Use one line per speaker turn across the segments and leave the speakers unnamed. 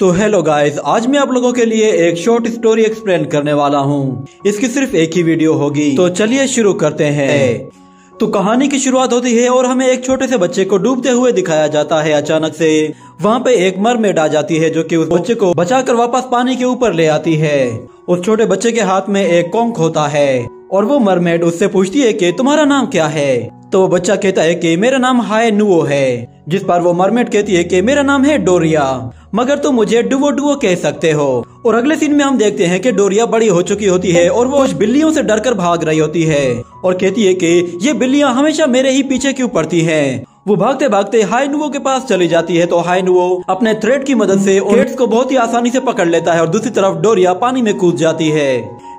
तो hello guys, आज मैं आप लोगों के लिए एक शॉर्ट स्टोरी एक्सप्लेन करने वाला हूँ। इसकी सिर्फ एक ही वीडियो होगी, तो चलिए शुरू करते हैं। तो कहानी की शुरुआत होती है और हमें एक छोटे से बच्चे को डूबते हुए दिखाया जाता है। अचानक से वहाँ पे एक मरमेड आ जाती है जो कि उस बच्चे को बचाकर वापस पानी के ऊपर ले आती है। उस छोटे बच्चे के हाथ में एक कॉन्क होता है और वो मरमेड उससे पूछती है कि तुम्हारा नाम क्या है। तो वो बच्चा कहता है कि मेरा नाम हाय नुओ है, जिस पर वो मरमेड कहती है कि मेरा नाम है डोरिया, मगर तुम मुझे डुवो डुवो कह सकते हो। और अगले सीन में हम देखते हैं कि डोरिया बड़ी हो चुकी होती है और वो कुछ बिल्लियों से डरकर भाग रही होती है और कहती है कि ये बिल्लियां हमेशा मेरे ही पीछे क्यों पड़ती हैं। वो भागते भागते हाय नुओ के पास चली जाती है। तो हाय नुओ अपने थ्रेड की मदद से कैट्स को बहुत ही आसानी से पकड़ लेता है और दूसरी तरफ डोरिया पानी में कूद जाती है।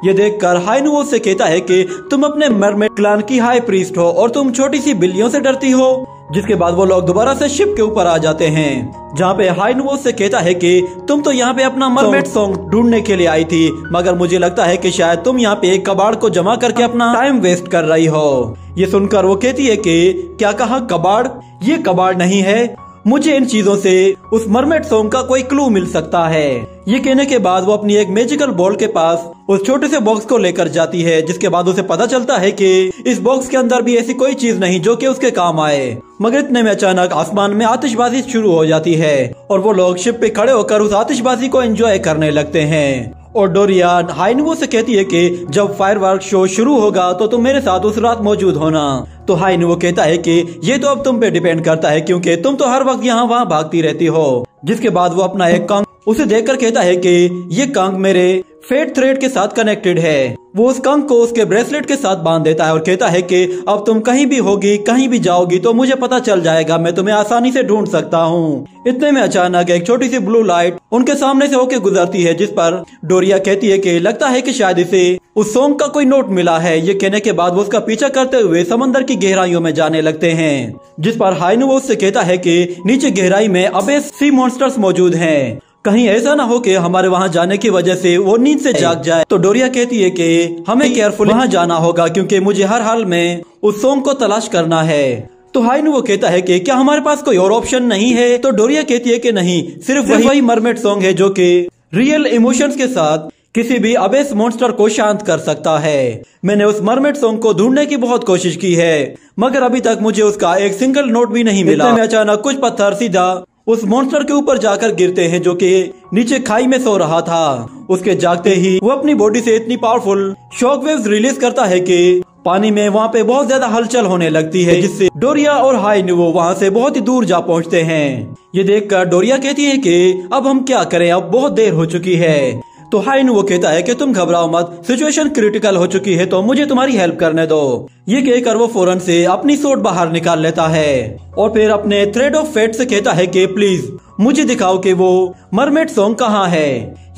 ये देखकर हाय नुओ से कहता है कि तुम अपने मरमेड क्लान की हाई प्रीस्ट हो और तुम छोटी सी बिल्लियों से डरती हो। जिसके बाद वो लोग दोबारा से शिप के ऊपर आ जाते हैं, जहाँ पे हाय नुओ से कहता है कि तुम तो यहाँ पे अपना मरमेड सॉन्ग ढूंढने के लिए आई थी, मगर मुझे लगता है कि शायद तुम यहाँ पे एक कबाड़ को जमा करके अपना टाइम वेस्ट कर रही हो। ये सुनकर वो कहती है कि क्या कहा कबाड़? ये कबाड़ नहीं है, मुझे इन चीजों से उस मरमेड सॉन्ग का कोई क्लू मिल सकता है। ये कहने के बाद वो अपनी एक मैजिकल बॉल के पास उस छोटे से बॉक्स को लेकर जाती है, जिसके बाद उसे पता चलता है कि इस बॉक्स के अंदर भी ऐसी कोई चीज नहीं जो कि उसके काम आए। मगर इतने में अचानक आसमान में आतिशबाजी शुरू हो जाती है और वो लोग शिप पे खड़े होकर उस आतिशबाजी को एंजॉय करने लगते हैं। और डोरिया हाय नुओ से कहती है कि जब फायरवर्क शो शुरू होगा तो तुम मेरे साथ उस रात मौजूद होना। तो हाय नुओ कहता है कि ये तो अब तुम पे डिपेंड करता है, क्योंकि तुम तो हर वक्त यहाँ वहाँ भागती रहती हो। जिसके बाद वो अपना एक कंक उसे देखकर कहता है कि ये कंक मेरे फेट थ्रेड के साथ कनेक्टेड है। वो उस कंक को उसके ब्रेसलेट के साथ बांध देता है और कहता है कि अब तुम कहीं भी होगी, कहीं भी जाओगी तो मुझे पता चल जाएगा, मैं तुम्हें आसानी से ढूंढ सकता हूँ। इतने में अचानक एक छोटी सी ब्लू लाइट उनके सामने से होके गुजरती है, जिस पर डोरिया कहती है कि लगता है कि शायद इसे उस सॉन्ग का कोई नोट मिला है। ये कहने के बाद वो उसका पीछा करते हुए समंदर की गहराइयों में जाने लगते हैं, जिस पर हाय नुओ उससे कहता है कि नीचे गहराई में अबेस सी मॉन्स्टर्स मौजूद हैं, कहीं ऐसा ना हो कि हमारे वहाँ जाने की वजह से वो नींद से जाग जाए। तो डोरिया कहती है कि हमें केयरफुल वहाँ जाना होगा, क्योंकि मुझे हर हाल में उस सॉन्ग को तलाश करना है। तो हाय नुओ कहता है कि क्या हमारे पास कोई और ऑप्शन नहीं है? तो डोरिया कहती है कि नहीं, सिर्फ वही मरमेड सॉन्ग है जो कि रियल इमोशंस के साथ किसी भी अबेस मॉन्स्टर को शांत कर सकता है। मैंने उस मरमेड सॉन्ग को ढूंढने की बहुत कोशिश की है, मगर अभी तक मुझे उसका एक सिंगल नोट भी नहीं मिला। में अचानक कुछ पत्थर सीधा उस मॉन्स्टर के ऊपर जाकर गिरते हैं, जो कि नीचे खाई में सो रहा था। उसके जागते ही वो अपनी बॉडी से इतनी पावरफुल शॉक वेव्स रिलीज करता है कि पानी में वहाँ पे बहुत ज्यादा हलचल होने लगती है, जिससे डोरिया और हाय नुओ वहाँ से बहुत ही दूर जा पहुँचते हैं। ये देखकर डोरिया कहती है कि अब हम क्या करें, अब बहुत देर हो चुकी है। तो हाय नुओ कहता है कि तुम घबराओ मत, सिचुएशन क्रिटिकल हो चुकी है तो मुझे तुम्हारी हेल्प करने दो। ये कहकर वो फौरन से अपनी सोट बाहर निकाल लेता है और फिर अपने थ्रेड ऑफ फेट से कहता है कि प्लीज मुझे दिखाओ कि वो मरमेड सॉन्ग कहाँ है।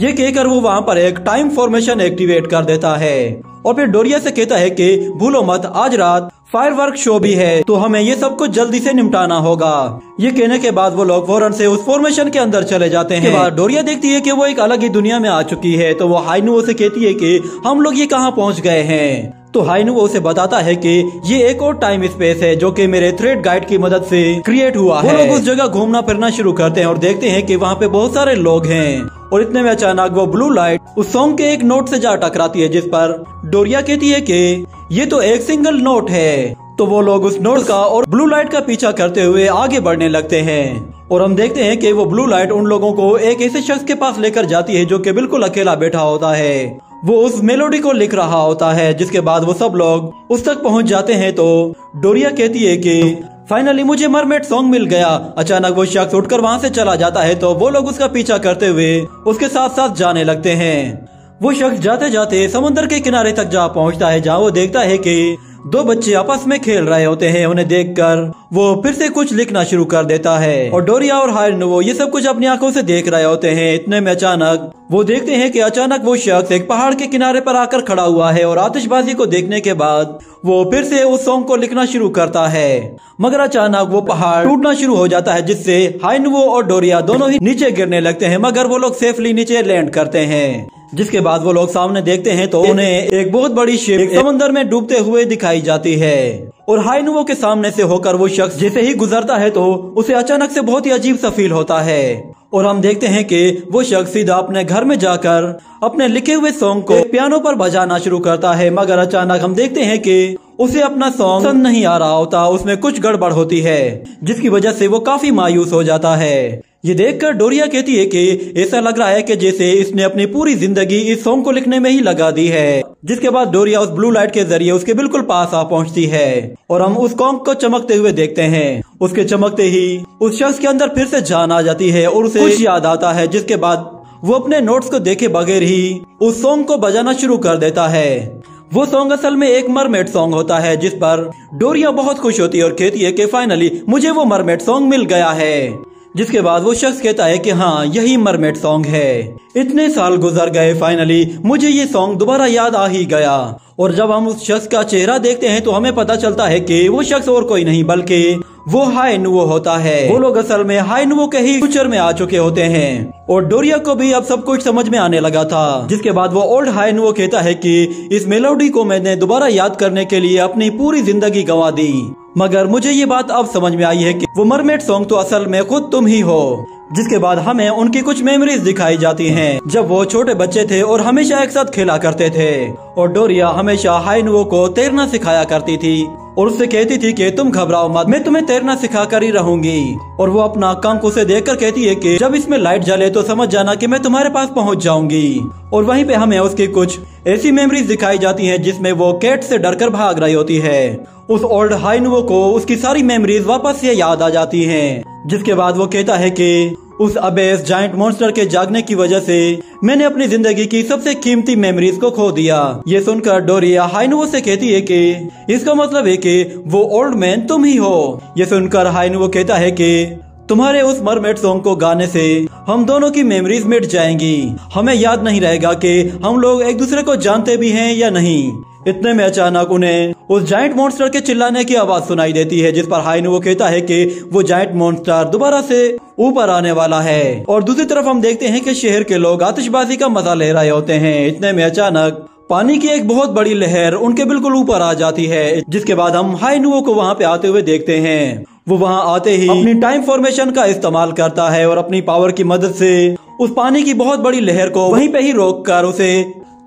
ये कहकर वो वहाँ पर एक टाइम फॉर्मेशन एक्टिवेट कर देता है और फिर डोरिया से कहता है कि भूलो मत, आज रात फायरवर्क शो भी है, तो हमें ये सब कुछ जल्दी से निपटाना होगा। ये कहने के बाद वो लोग फौरन से उस फॉर्मेशन के अंदर चले जाते हैं। बाद डोरिया देखती है कि वो एक अलग ही दुनिया में आ चुकी है। तो वो हाय नुओ से कहती है कि हम लोग ये कहाँ पहुँच गए हैं। तो हाय नुओ उसे बताता है कि ये एक और टाइम स्पेस है जो कि मेरे थ्रेड गाइड की मदद से क्रिएट हुआ है। वो लोग उस जगह घूमना फिरना शुरू करते हैं और देखते हैं कि वहाँ पे बहुत सारे लोग हैं। और इतने में अचानक वो ब्लू लाइट उस सॉन्ग के एक नोट से जा टकराती है, जिस पर डोरिया कहती है कि ये तो एक सिंगल नोट है। तो वो लोग उस नोट का और ब्लू लाइट का पीछा करते हुए आगे बढ़ने लगते हैं और हम देखते हैं कि वो ब्लू लाइट उन लोगों को एक ऐसे शख्स के पास लेकर जाती है जो कि बिल्कुल अकेला बैठा होता है। वो उस मेलोडी को लिख रहा होता है। जिसके बाद वो सब लोग उस तक पहुंच जाते हैं। तो डोरिया कहती है कि फाइनली मुझे मरमेड सॉन्ग मिल गया। अचानक वो शख्स उठकर वहां से चला जाता है, तो वो लोग उसका पीछा करते हुए उसके साथ साथ जाने लगते हैं। वो शख्स जाते जाते समुद्र के किनारे तक जा पहुंचता है, जहाँ वो देखता है कि दो बच्चे आपस में खेल रहे होते हैं। उन्हें देखकर वो फिर से कुछ लिखना शुरू कर देता है और डोरिया और हाय नुओ ये सब कुछ अपनी आंखों से देख रहे होते हैं। इतने में अचानक वो देखते हैं कि अचानक वो शख्स एक पहाड़ के किनारे पर आकर खड़ा हुआ है और आतिशबाजी को देखने के बाद वो फिर से उस सॉन्ग को लिखना शुरू करता है। मगर अचानक वो पहाड़ टूटना शुरू हो जाता है, जिससे हाय नुओ और डोरिया दोनों ही नीचे गिरने लगते हैं, मगर वो लोग सेफली नीचे लैंड करते हैं। जिसके बाद वो लोग सामने देखते हैं तो उन्हें एक बहुत बड़ी शिप समंदर में डूबते हुए दिखाई जाती है और हाय नुओ के सामने से होकर वो शख्स जैसे ही गुजरता है तो उसे अचानक से बहुत ही अजीब सा फील होता है और हम देखते हैं कि वो शख्स सीधा अपने घर में जाकर अपने लिखे हुए सॉन्ग को पियानो पर बजाना शुरू करता है, मगर अचानक हम देखते हैं कि उसे अपना सॉन्ग पसंद नहीं आ रहा होता, उसमें कुछ गड़बड़ होती है जिसकी वजह से वो काफी मायूस हो जाता है। ये देखकर डोरिया कहती है कि ऐसा लग रहा है कि जैसे इसने अपनी पूरी जिंदगी इस सॉन्ग को लिखने में ही लगा दी है। जिसके बाद डोरिया उस ब्लू लाइट के जरिए उसके बिल्कुल पास आ पहुंचती है और हम उस सॉन्ग को चमकते हुए देखते हैं। उसके चमकते ही उस शख्स के अंदर फिर से जान आ जाती है और उसे कुछ याद आता है, जिसके बाद वो अपने नोट्स को देखे बगैर ही उस सॉन्ग को बजाना शुरू कर देता है। वो सॉन्ग असल में एक मरमेड सॉन्ग होता है, जिस पर डोरिया बहुत खुश होती है और कहती है कि फाइनली मुझे वो मरमेड सॉन्ग मिल गया है। जिसके बाद वो शख्स कहता है कि हाँ, यही मरमेड सॉन्ग है। इतने साल गुजर गए, फाइनली मुझे ये सॉन्ग दोबारा याद आ ही गया। और जब हम उस शख्स का चेहरा देखते हैं तो हमें पता चलता है कि वो शख्स और कोई नहीं बल्कि वो हाई नुवो होता है। वो लोग असल में हाई नुवो के ही फ्यूचर में आ चुके होते हैं और डोरिया को भी अब सब कुछ समझ में आने लगा था। जिसके बाद वो ओल्ड हाई नुवो कहता है कि इस मेलोडी को मैंने दोबारा याद करने के लिए अपनी पूरी जिंदगी गंवा दी, मगर मुझे ये बात अब समझ में आई है कि वो मरमेड सॉन्ग तो असल में खुद तुम ही हो। जिसके बाद हमें उनकी कुछ मेमोरीज दिखाई जाती हैं जब वो छोटे बच्चे थे और हमेशा एक साथ खेला करते थे। और डोरिया हमेशा हाई नुवो को तैरना सिखाया करती थी और उससे कहती थी कि तुम घबराओ मत, मैं तुम्हें तैरना सिखा कर ही रहूंगी। और वो अपना कंक उसे देखकर कहती है कि जब इसमें लाइट जले तो समझ जाना कि मैं तुम्हारे पास पहुंच जाऊंगी। और वहीं पे हमें उसकी कुछ ऐसी मेमोरीज दिखाई जाती हैं जिसमें वो कैट से डरकर भाग रही होती है। उस ओल्ड हाई नुवो को उसकी सारी मेमोरीज वापस से याद आ जाती हैं। जिसके बाद वो कहता है कि उस अबेस जायंट मॉन्स्टर के जागने की वजह से मैंने अपनी जिंदगी की सबसे कीमती मेमोरीज को खो दिया। ये सुनकर डोरिया हाई नुवो से कहती है कि इसका मतलब है कि वो ओल्ड मैन तुम ही हो। ये सुनकर हाई नुवो कहता है कि तुम्हारे उस मरमेड सॉन्ग को गाने से हम दोनों की मेमोरीज मिट जाएंगी, हमें याद नहीं रहेगा कि हम लोग एक दूसरे को जानते भी हैं या नहीं। इतने में अचानक उन्हें उस जायंट मॉन्स्टर के चिल्लाने की आवाज सुनाई देती है, जिस पर हाई नुवो कहता है कि वो जायंट मॉन्स्टर दोबारा से ऊपर आने वाला है। और दूसरी तरफ हम देखते हैं कि शहर के लोग आतिशबाजी का मजा ले रहे होते हैं। इतने में अचानक पानी की एक बहुत बड़ी लहर उनके बिल्कुल ऊपर आ जाती है। जिसके बाद हम हाई नुवो को वहाँ पे आते हुए देखते हैं। वो वहाँ आते ही अपनी टाइम फॉर्मेशन का इस्तेमाल करता है और अपनी पावर की मदद से उस पानी की बहुत बड़ी लहर को वहीं पे ही रोककर उसे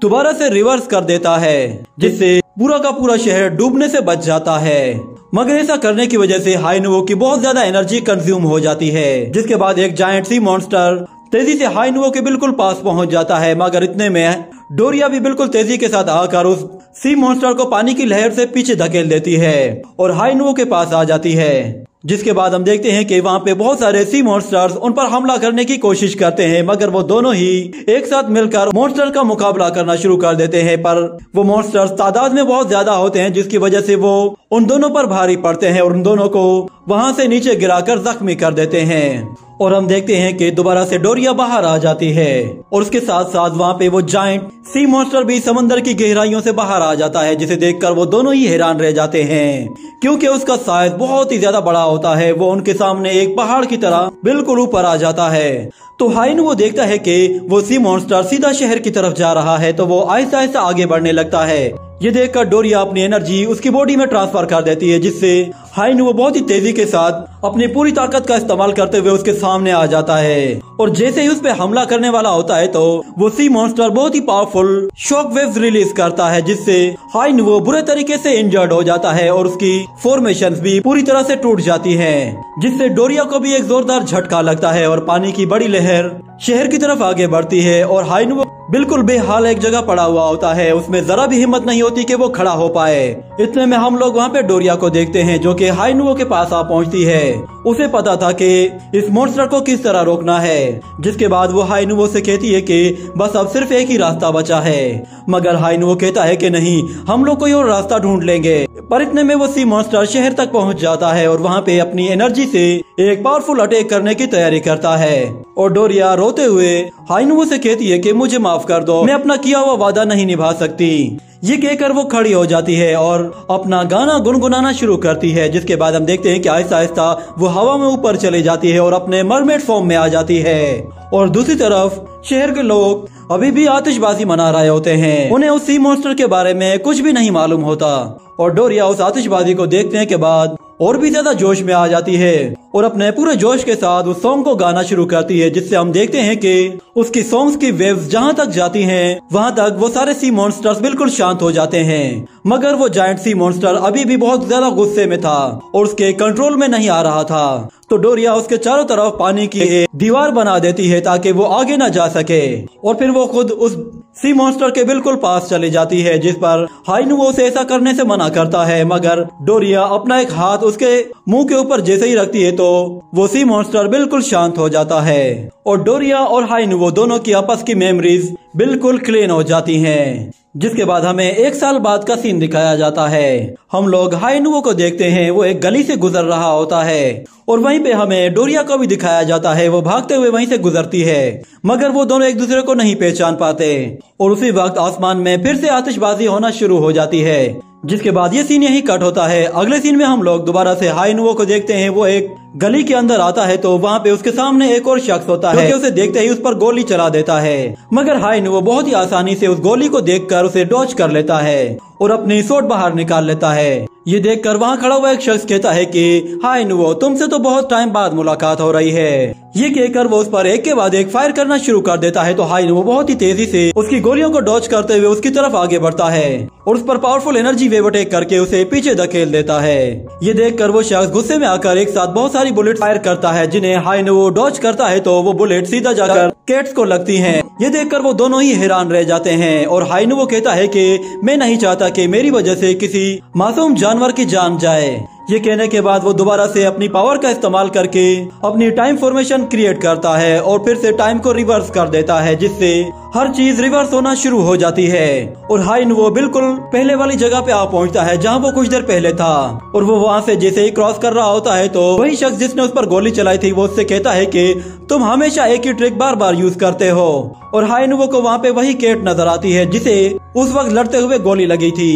दोबारा से रिवर्स कर देता है, जिससे पूरा का पूरा शहर डूबने से बच जाता है। मगर ऐसा करने की वजह से हाई नुवो की बहुत ज्यादा एनर्जी कंज्यूम हो जाती है। जिसके बाद एक जायंट सी मॉन्स्टर तेजी से हाई नुवो के बिल्कुल पास पहुंच जाता है, मगर इतने में डोरिया भी बिल्कुल तेजी के साथ आकर उस सी मॉन्स्टर को पानी की लहर से पीछे धकेल देती है और हाई नुवो के पास आ जाती है। जिसके बाद हम देखते हैं कि वहाँ पे बहुत सारे सी मॉन्स्टर्स उन पर हमला करने की कोशिश करते हैं, मगर वो दोनों ही एक साथ मिलकर मॉन्स्टर का मुकाबला करना शुरू कर देते हैं। पर वो मॉन्स्टर्स तादाद में बहुत ज्यादा होते हैं, जिसकी वजह से वो उन दोनों पर भारी पड़ते हैं और उन दोनों को वहाँ से नीचे गिराकर जख्मी कर देते हैं। और हम देखते हैं कि दोबारा से डोरिया बाहर आ जाती है और उसके साथ साथ वहाँ पे वो जायंट सी मॉन्स्टर भी समंदर की गहराइयों से बाहर आ जाता है, जिसे देखकर वो दोनों ही हैरान रह जाते हैं क्योंकि उसका साइज बहुत ही ज्यादा बड़ा होता है। वो उनके सामने एक पहाड़ की तरह बिल्कुल ऊपर आ जाता है। तो हाई नुवो देखता है कि वो सी मॉन्स्टर सीधा शहर की तरफ जा रहा है, तो वो आहिस्ता आहिस्ता आगे बढ़ने लगता है। ये देखकर डोरिया अपनी एनर्जी उसकी बॉडी में ट्रांसफर कर देती है, जिससे हाई नुवो बहुत ही तेजी के साथ अपनी पूरी ताकत का इस्तेमाल करते हुए उसके सामने आ जाता है। और जैसे ही उस पे हमला करने वाला होता है तो वो सी मॉन्स्टर बहुत ही पावरफुल शॉक वेव्स रिलीज करता है, जिससे हाई नुवो बुरे तरीके से इंजर्ड हो जाता है और उसकी फॉर्मेशंस भी पूरी तरह से टूट जाती हैं, जिससे डोरिया को भी एक जोरदार झटका लगता है और पानी की बड़ी लहर शहर की तरफ आगे बढ़ती है। और हाई नुवो बिल्कुल बेहाल एक जगह पड़ा हुआ होता है, उसमें जरा भी हिम्मत नहीं होती कि वो खड़ा हो पाए। इतने में हम लोग वहाँ पे डोरिया को देखते हैं जो कि हाई नुवो के पास आ पहुँचती है। उसे पता था कि इस मॉन्स्टर को किस तरह रोकना है। जिसके बाद वो हाई नुवो से कहती है कि बस अब सिर्फ एक ही रास्ता बचा है, मगर हाई नुवो कहता है कि नहीं, हम लोग कोई और रास्ता ढूंढ लेंगे। पर इतने में वो सी मॉन्स्टर शहर तक पहुंच जाता है और वहाँ पे अपनी एनर्जी से एक पावरफुल अटैक करने की तैयारी करता है। और डोरिया रोते हुए हाई नुवो से कहती है कि मुझे माफ कर दो, मैं अपना किया हुआ वादा नहीं निभा सकती। ये कहकर वो खड़ी हो जाती है और अपना गाना गुनगुनाना शुरू करती है। जिसके बाद हम देखते हैं कि आहिस्ता आहिस्ता वो हवा में ऊपर चली जाती है और अपने मरमेड फॉर्म में आ जाती है। और दूसरी तरफ शहर के लोग अभी भी आतिशबाजी मना रहे होते हैं, उन्हें उस सी मॉन्स्टर के बारे में कुछ भी नहीं मालूम होता। और डोरिया उस आतिशबाजी को देखने के बाद और भी ज्यादा जोश में आ जाती है और अपने पूरे जोश के साथ उस सॉन्ग को गाना शुरू करती है, जिससे हम देखते हैं कि उसकी सॉन्ग्स की वेव्स जहाँ तक जाती हैं वहाँ तक वो सारे सी मॉन्स्टर्स बिल्कुल शांत हो जाते हैं। मगर वो जायंट सी मॉन्स्टर अभी भी बहुत ज्यादा गुस्से में था और उसके कंट्रोल में नहीं आ रहा था। तो डोरिया उसके चारों तरफ पानी की एक दीवार बना देती है ताकि वो आगे न जा सके और फिर वो खुद उस सी मॉन्स्टर के बिल्कुल पास चली जाती है, जिस पर हाइनुवो उसे ऐसा करने से मना करता है। मगर डोरिया अपना एक हाथ उसके मुंह के ऊपर जैसे ही रखती है तो वो सी मॉन्स्टर बिल्कुल शांत हो जाता है और डोरिया और हाइनुवो दोनों की आपस की मेमोरीज बिल्कुल क्लीन हो जाती हैं। जिसके बाद हमें 1 साल बाद का सीन दिखाया जाता है। हम लोग हाइनुवो को देखते हैं, वो एक गली से गुजर रहा होता है और वहीं पे हमें डोरिया को भी दिखाया जाता है, वो भागते हुए वहीं से गुजरती है। मगर वो दोनों एक दूसरे को नहीं पहचान पाते और उसी वक्त आसमान में फिर से आतिशबाजी होना शुरू हो जाती है। जिसके बाद ये सीन यही कट होता है। अगले सीन में हम लोग दोबारा से हाइनुवो को देखते हैं, वो एक गली के अंदर आता है तो वहाँ पे उसके सामने एक और शख्स होता है जो उसे देखते ही उस पर गोली चला देता है। मगर हाइनुवो बहुत ही आसानी से उस गोली को देखकर उसे डॉज कर लेता है और अपनी सोट बाहर निकाल लेता है। ये देखकर वहाँ खड़ा हुआ एक शख्स कहता है कि हाइनुवो, तुमसे तो बहुत टाइम बाद मुलाकात हो रही है। ये कहकर वो उस पर एक के बाद एक फायर करना शुरू कर देता है। तो हाइनुवो बहुत ही तेजी से उसकी गोलियों को डॉज करते हुए उसकी तरफ आगे बढ़ता है और उस पर पावरफुल एनर्जी वेव अटैक करके उसे पीछे धकेल देता है। ये देखकर वो शख्स गुस्से में आकर एक साथ बहुत सारी बुलेट फायर करता है, जिन्हें हाइनुवो डॉज करता है तो वो बुलेट सीधा जाकर कैट्स को लगती हैं। ये देखकर वो दोनों ही हैरान रह जाते हैं और हाइनुवो कहता है कि मैं नहीं चाहता कि मेरी वजह से किसी मासूम जानवर की जान जाए। ये कहने के बाद वो दोबारा से अपनी पावर का इस्तेमाल करके अपनी टाइम फॉर्मेशन क्रिएट करता है और फिर से टाइम को रिवर्स कर देता है, जिससे हर चीज रिवर्स होना शुरू हो जाती है और हाइनुवो बिल्कुल पहले वाली जगह पे आ पहुंचता है जहां वो कुछ देर पहले था। और वो वहां से जैसे ही क्रॉस कर रहा होता है तो वही शख्स जिसने उस पर गोली चलाई थी वो उससे कहता है कि तुम हमेशा एक ही ट्रिक बार बार यूज करते हो। और हाइनुवो को वहाँ पे वही कैट नजर आती है जिसे उस वक्त लड़ते हुए गोली लगी थी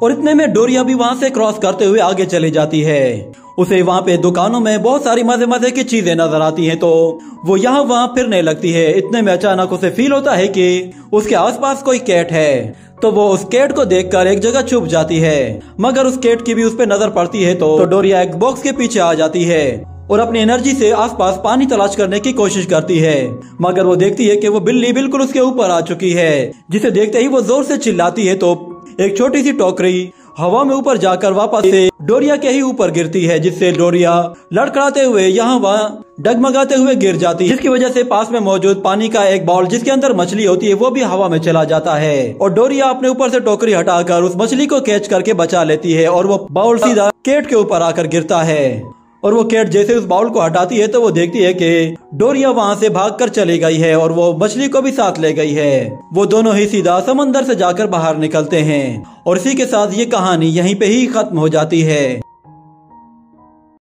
और इतने में डोरिया भी वहाँ से क्रॉस करते हुए आगे चली जाती है। उसे वहाँ पे दुकानों में बहुत सारी मजे मजे की चीजें नजर आती हैं तो वो यहाँ वहाँ फिरने लगती है। इतने में अचानक उसे फील होता है कि उसके आसपास कोई कैट है तो वो उस कैट को देखकर एक जगह छुप जाती है। मगर उस कैट की भी उस पे नजर पड़ती है तो डोरिया एक बॉक्स के पीछे आ जाती है और अपनी एनर्जी से आसपास पानी तलाश करने की कोशिश करती है। मगर वो देखती है कि वो बिल्ली बिल्कुल उसके ऊपर आ चुकी है, जिसे देखते ही वो जोर से चिल्लाती है तो एक छोटी सी टोकरी हवा में ऊपर जाकर वापस से डोरिया के ही ऊपर गिरती है, जिससे डोरिया लड़खड़ाते हुए यहाँ वहाँ डगमगाते हुए गिर जाती है, जिसकी वजह से पास में मौजूद पानी का एक बाउल जिसके अंदर मछली होती है वो भी हवा में चला जाता है। और डोरिया अपने ऊपर से टोकरी हटाकर उस मछली को कैच करके बचा लेती है और वो बाउल सीधा कैट के ऊपर आकर गिरता है। और वो कैट जैसे उस बाउल को हटाती है तो वो देखती है कि डोरिया वहाँ से भागकर चली गई है और वो मछली को भी साथ ले गई है। वो दोनों ही सीधा समंदर से जाकर बाहर निकलते हैं और इसी के साथ ये कहानी यहीं पे ही खत्म हो जाती है।